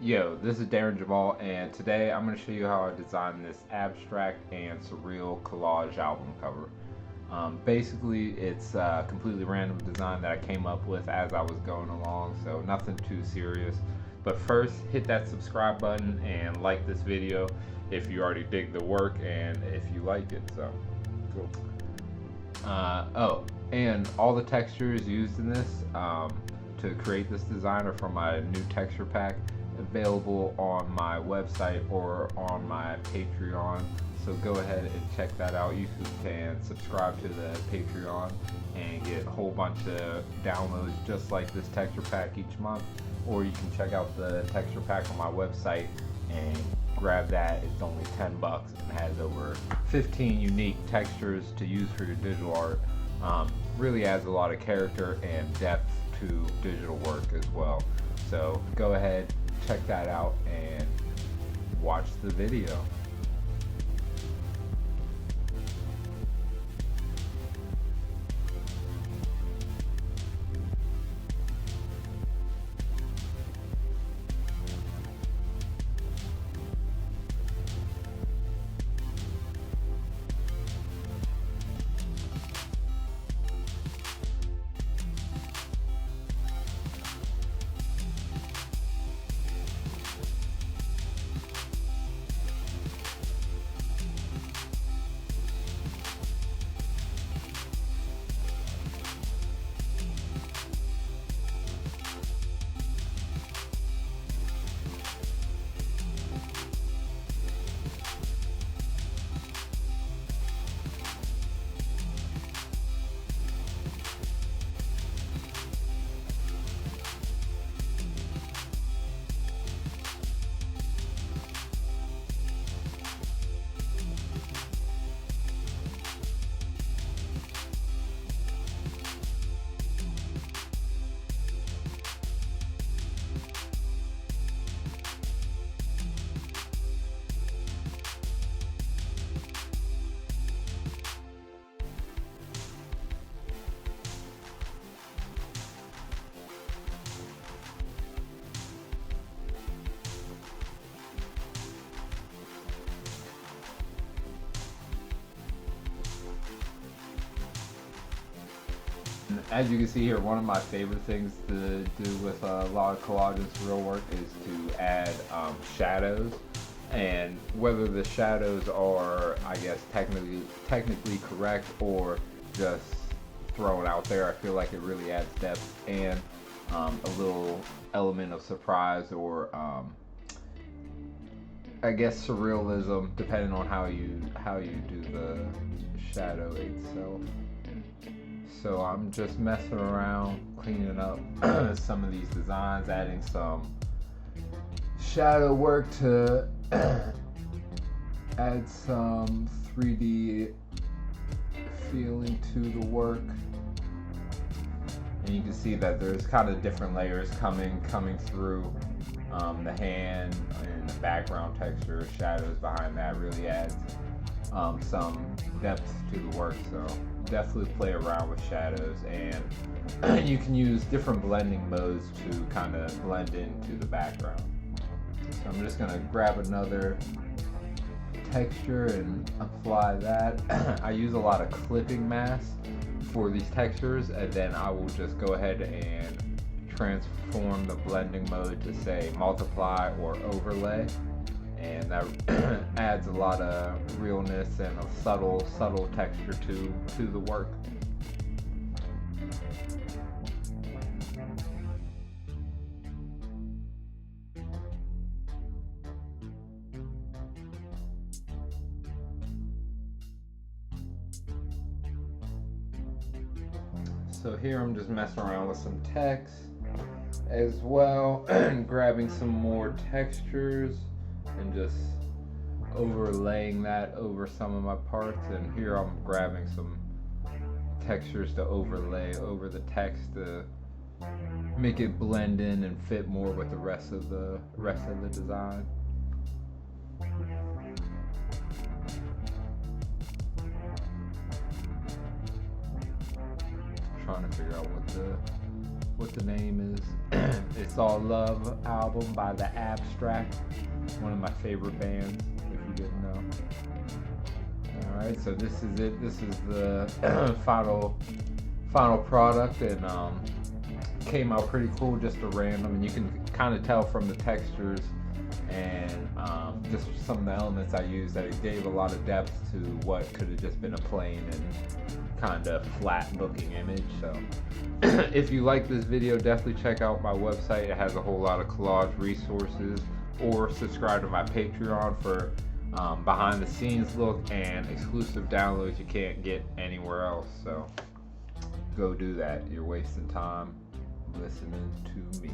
Yo, this is Darren Jamal, and today I'm going to show you how I designed this abstract and surreal collage album cover. Basically, it's a completely random design that I came up with as I was going along, so nothing too serious. But first, hit that subscribe button and like this video if you already dig the work and if you like it. So, cool. And all the textures used in this to create this design are from my new texture pack, available on my website or on my Patreon. So go ahead and check that out. You can subscribe to the Patreon and get a whole bunch of downloads just like this texture pack each month, or you can check out the texture pack on my website and grab that. It's only $10 and has over 15 unique textures to use for your digital art. Really adds a lot of character and depth to digital work as well. So go ahead, check that out and watch the video. As you can see here, one of my favorite things to do with a lot of collage and surreal work is to add shadows. And whether the shadows are, I guess, technically correct or just thrown out there, I feel like it really adds depth and a little element of surprise or I guess surrealism, depending on how you do the shadow itself. So I'm just messing around, cleaning up some of these designs, adding some shadow work to add some 3D feeling to the work. And you can see that there's kind of different layers coming through. The hand and the background texture, shadows behind that really adds some depth to the work. So definitely play around with shadows, and you can use different blending modes to kind of blend into the background. So I'm just gonna grab another texture and apply that. I use a lot of clipping masks for these textures, and then I will just go ahead and transform the blending mode to say multiply or overlay, and that adds a lot of realness and a subtle texture to the work. So here I'm just messing around with some text as well, and grabbing some more textures and just overlaying that over some of my parts. And here I'm grabbing some textures to overlay over the text to make it blend in and fit more with the rest of the design. Trying to figure out what the what the name is. It's All Love album by The Abstract, one of my favorite bands, if you didn't know. Alright, so this is it. This is the final product, and came out pretty cool, just a random, and you can kind of tell from the textures and just some of the elements I used that it gave a lot of depth to what could have just been a plain and kind of flat looking image. So if you like this video, definitely check out my website. It has a whole lot of collage resources, or subscribe to my Patreon for behind the scenes look and exclusive downloads you can't get anywhere else. So go do that. You're wasting time listening to me.